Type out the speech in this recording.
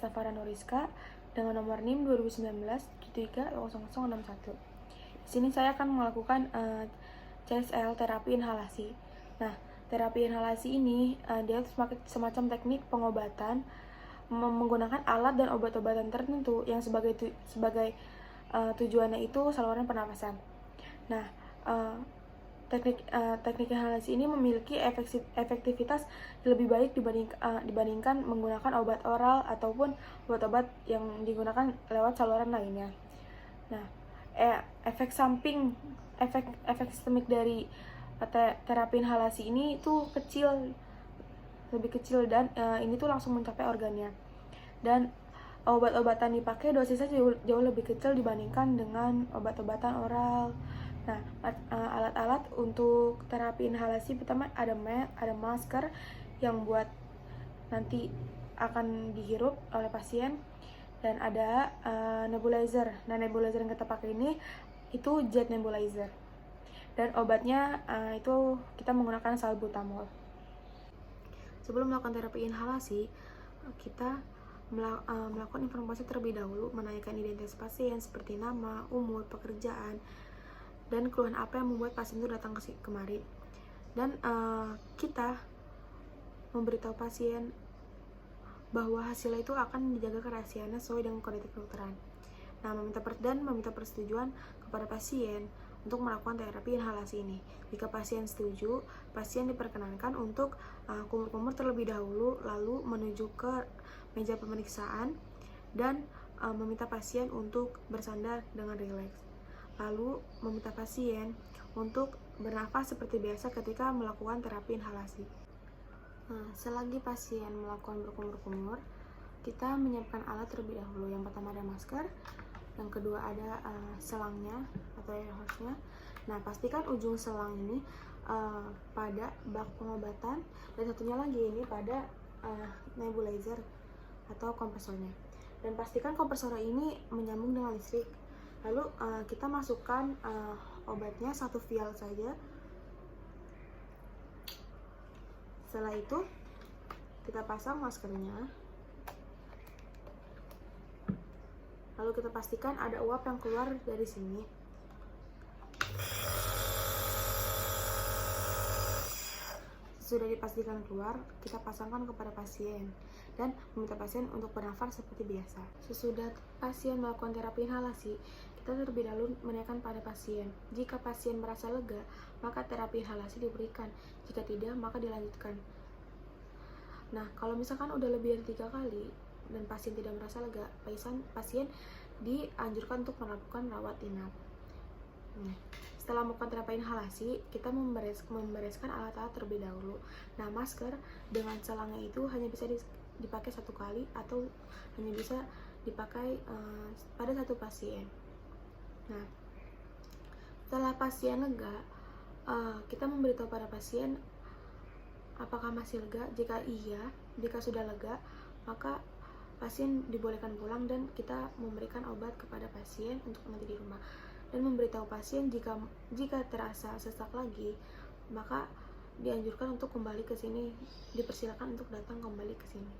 Nafara Nuriska dengan nomor NIM 2019-730061. Di sini saya akan melakukan CSL, terapi inhalasi. Nah, terapi inhalasi ini dia semacam teknik pengobatan menggunakan alat dan obat-obatan tertentu yang sebagai tujuannya itu saluran pernapasan. Nah, teknik inhalasi ini memiliki efektivitas lebih baik dibandingkan menggunakan obat oral ataupun obat-obat yang digunakan lewat saluran lainnya. Nah, efek sistemik dari terapi inhalasi ini tuh lebih kecil dan ini tuh langsung mencapai organnya. Dan obat-obatan dipakai dosisnya jauh lebih kecil dibandingkan dengan obat-obatan oral. Nah, alat-alat untuk terapi inhalasi pertama ada masker yang buat nanti akan dihirup oleh pasien, dan ada nebulizer. Nah, nebulizer yang kita pakai ini itu jet nebulizer. Dan obatnya itu kita menggunakan salbutamol. Sebelum melakukan terapi inhalasi, kita melakukan informasi terlebih dahulu, menanyakan identitas pasien seperti nama, umur, pekerjaan, dan keluhan apa yang membuat pasien itu datang kemari. Dan kita memberitahu pasien bahwa hasilnya itu akan dijaga kerahasiaannya sesuai dengan kode kedokteran. Nah, meminta persetujuan kepada pasien untuk melakukan terapi inhalasi ini. Jika pasien setuju, pasien diperkenankan untuk kumur-kumur terlebih dahulu, lalu menuju ke meja pemeriksaan dan meminta pasien untuk bersandar dengan rileks. Lalu meminta pasien untuk bernafas seperti biasa ketika melakukan terapi inhalasi. Nah, selagi pasien melakukan berkumur-kumur, kita menyiapkan alat terlebih dahulu. Yang pertama ada masker, yang kedua ada selangnya atau air hose-nya. Nah, pastikan ujung selang ini pada bak pengobatan, dan satunya lagi ini pada nebulizer atau kompresornya. Dan pastikan kompresor ini menyambung dengan listrik. Lalu kita masukkan obatnya satu vial saja. Setelah itu kita pasang maskernya. Lalu kita pastikan ada uap yang keluar dari sini. Sudah dipastikan keluar, kita pasangkan kepada pasien dan meminta pasien untuk bernafas seperti biasa. Sesudah pasien melakukan terapi inhalasi, kita terlebih dahulu menanyakan pada pasien. Jika pasien merasa lega, maka terapi inhalasi diberikan. Jika tidak, maka dilanjutkan. Nah, kalau misalkan udah lebih dari 3 kali dan pasien tidak merasa lega, pasien dianjurkan untuk melakukan rawat inap. Nah, setelah melakukan terapi inhalasi, kita membereskan alat-alat terlebih dahulu. Nah, masker dengan selangnya itu hanya bisa dipakai 1 kali atau hanya bisa dipakai pada 1 pasien. Nah, setelah pasien lega, kita memberitahu pada pasien apakah masih lega. Jika sudah lega, maka pasien dibolehkan pulang dan kita memberikan obat kepada pasien untuk nanti di rumah. Dan memberitahu pasien jika terasa sesak lagi, maka dianjurkan untuk kembali ke sini, dipersilakan untuk datang kembali ke sini.